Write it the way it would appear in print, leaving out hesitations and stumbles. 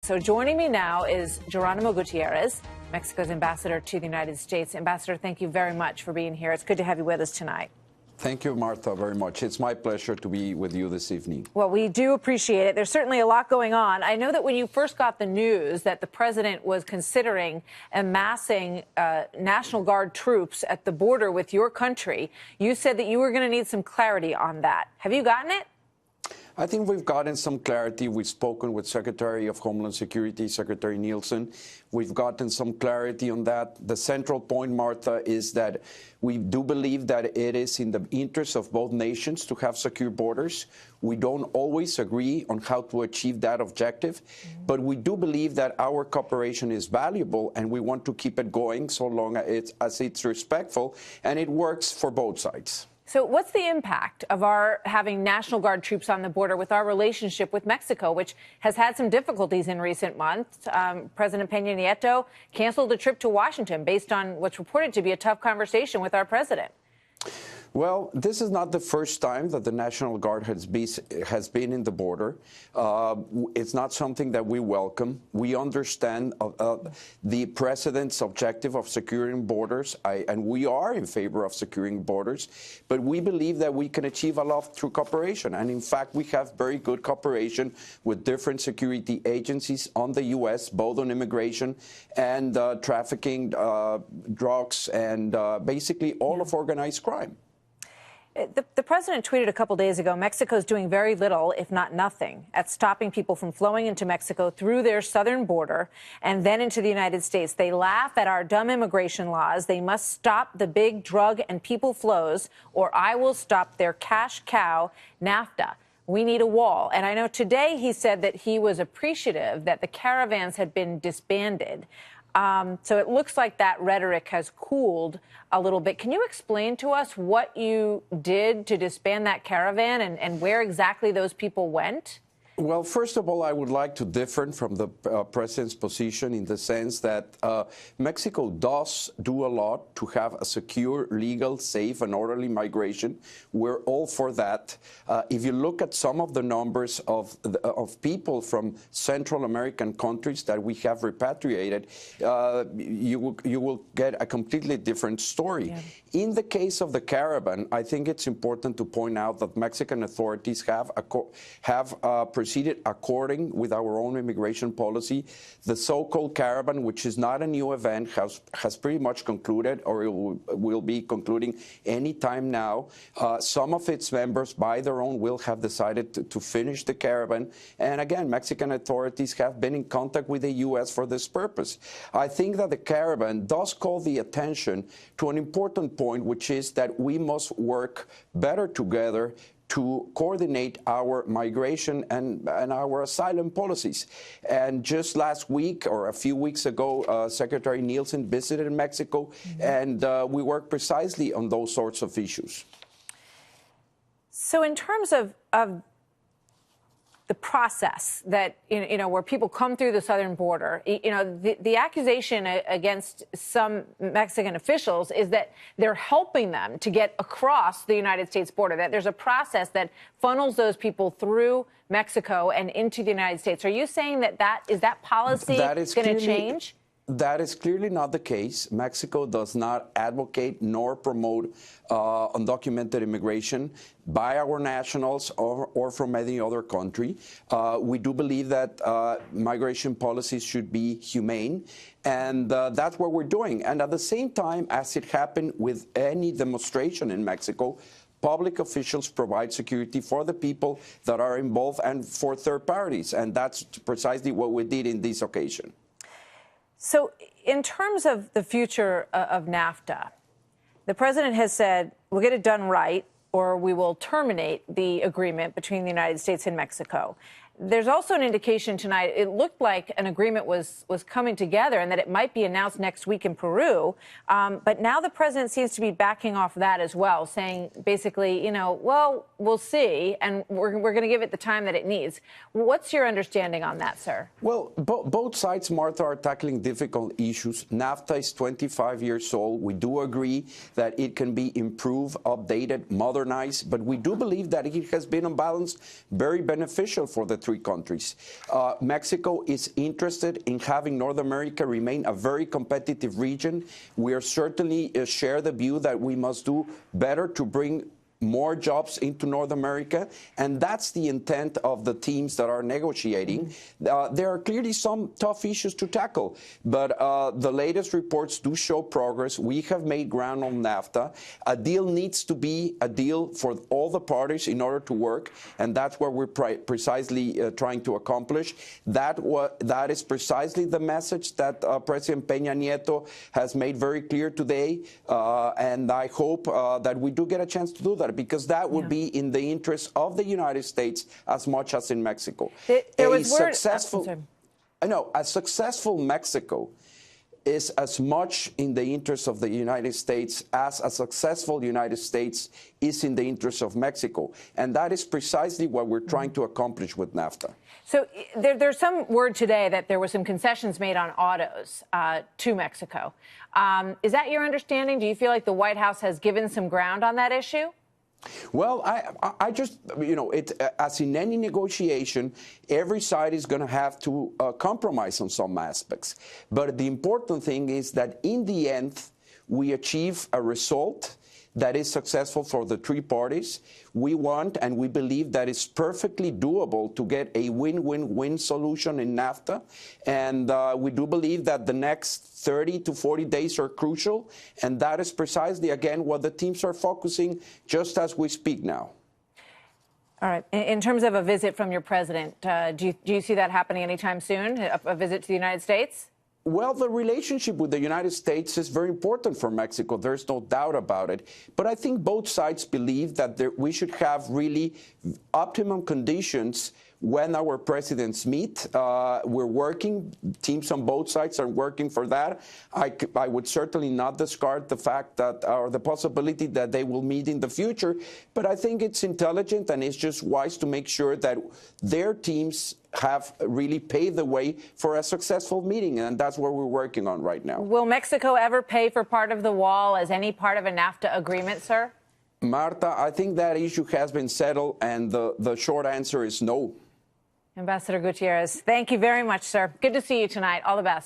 So joining me now is Geronimo Gutierrez, Mexico's ambassador to the United States. Ambassador, thank you very much for being here. It's good to have you with us tonight. Thank you, Martha, very much. It's my pleasure to be with you this evening. Well, we do appreciate it. There's certainly a lot going on. I know that when you first got the news that the president was considering amassing National Guard troops at the border with your country, you said that you were going to need some clarity on that. Have you gotten it? I think we've gotten some clarity. We've spoken with Secretary of Homeland Security, Secretary Nielsen. We've gotten some clarity on that. The central point, Martha, is that we do believe that it is in the interest of both nations to have secure borders. We don't always agree on how to achieve that objective, but we do believe that our cooperation is valuable, and we want to keep it going so long as it's respectful and it works for both sides. So what's the impact of our having National Guard troops on the border with our relationship with Mexico, which has had some difficulties in recent months? President Peña Nieto canceled a trip to Washington based on what's reported to be a tough conversation with our president. Well, this is not the first time that the National Guard has been in the border. It's not something that we welcome. We understand the president's objective of securing borders, and we are in favor of securing borders, but we believe that we can achieve a lot through cooperation. And in fact, we have very good cooperation with different security agencies on the U.S., both on immigration and trafficking, drugs, and basically all of organized crime. The president tweeted a couple days ago, Mexico's doing very little, if not nothing, at stopping people from flowing into Mexico through their southern border and then into the United States. They laugh at our dumb immigration laws. They must stop the big drug and people flows, or I will stop their cash cow, NAFTA. We need a wall. And I know today he said that he was appreciative that the caravans had been disbanded. So it looks like that rhetoric has cooled a little bit. Can you explain to us what you did to disband that caravan and where exactly those people went? Well, first of all, I would like to differ from the president's position in the sense that Mexico does do a lot to have a secure, legal, safe, and orderly migration. We're all for that. If you look at some of the numbers of people from Central American countries that we have repatriated, you will get a completely different story. Yeah. In the case of the caravan, I think it's important to point out that Mexican authorities have proceeded according with our own immigration policy. The so-called caravan, which is not a new event, has pretty much concluded, or it will be concluding any time now. Some of its members, by their own will, have decided to finish the caravan. And again, Mexican authorities have been in contact with the U.S. for this purpose. I think that the caravan does call the attention to an important point, which is that we must work better together to coordinate our migration and our asylum policies. And just last week, or a few weeks ago, Secretary Nielsen visited Mexico, and we worked precisely on those sorts of issues. So in terms of the process that, you know, where people come through the southern border, you know, the accusation against some Mexican officials is that they're helping them to get across the United States border, that there's a process that funnels those people through Mexico and into the United States. Are you saying that is that policy going to change? That is clearly not the case. Mexico does not advocate nor promote undocumented immigration by our nationals or from any other country. We do believe that migration policies should be humane, and that's what we're doing. And at the same time, as it happened with any demonstration in Mexico, public officials provide security for the people that are involved and for third parties. And that's precisely what we did in this occasion. So in terms of the future of NAFTA, the president has said, we'll get it done right, or we will terminate the agreement between the United States and Mexico. There's also an indication tonight, it looked like an agreement was coming together and that it might be announced next week in Peru. But now the president seems to be backing off that as well, saying basically, you know, well, we'll see, and we're going to give it the time that it needs. What's your understanding on that, sir? Well, both sides, Martha, are tackling difficult issues. NAFTA is 25 years old. We do agree that it can be improved, updated, modernized, but we do believe that it has been, on balance, very beneficial for the three three countries. Mexico is interested in having North America remain a very competitive region. We are certainly share the view that we must do better to bring more jobs into North America, and that's the intent of the teams that are negotiating. There are clearly some tough issues to tackle, but the latest reports do show progress. We have made ground on NAFTA. A deal needs to be a deal for all the parties in order to work, and that's what we're precisely trying to accomplish. That is precisely the message that President Peña Nieto has made very clear today, and I hope that we do get a chance to do that, because that would be in the interest of the United States as much as in Mexico. A successful Mexico is as much in the interest of the United States as a successful United States is in the interest of Mexico. And that is precisely what we're trying to accomplish with NAFTA. So there's some word today that there were some concessions made on autos to Mexico. Is that your understanding? Do you feel like the White House has given some ground on that issue? Well, I just, as in any negotiation, every side is going to have to compromise on some aspects. But the important thing is that in the end, we achieve a result that is successful for the three parties. We want and we believe that it's perfectly doable to get a win-win-win solution in NAFTA. And we do believe that the next 30 to 40 days are crucial. And that is precisely, again, what the teams are focusing just as we speak now. All right. In terms of a visit from your president, do you see that happening anytime soon, a visit to the United States? Well, the relationship with the United States is very important for Mexico. There's no doubt about it. But I think both sides believe that we should have really optimum conditions when our presidents meet. We're working, teams on both sides are working for that. I would certainly not discard the fact that, or the possibility that they will meet in the future, but I think it's intelligent and it's just wise to make sure that their teams have really paved the way for a successful meeting, and that's what we're working on right now. Will Mexico ever pay for part of the wall as any part of a NAFTA agreement, sir? Marta, I think that issue has been settled, and the short answer is no. Ambassador Gutierrez, thank you very much, sir. Good to see you tonight. All the best.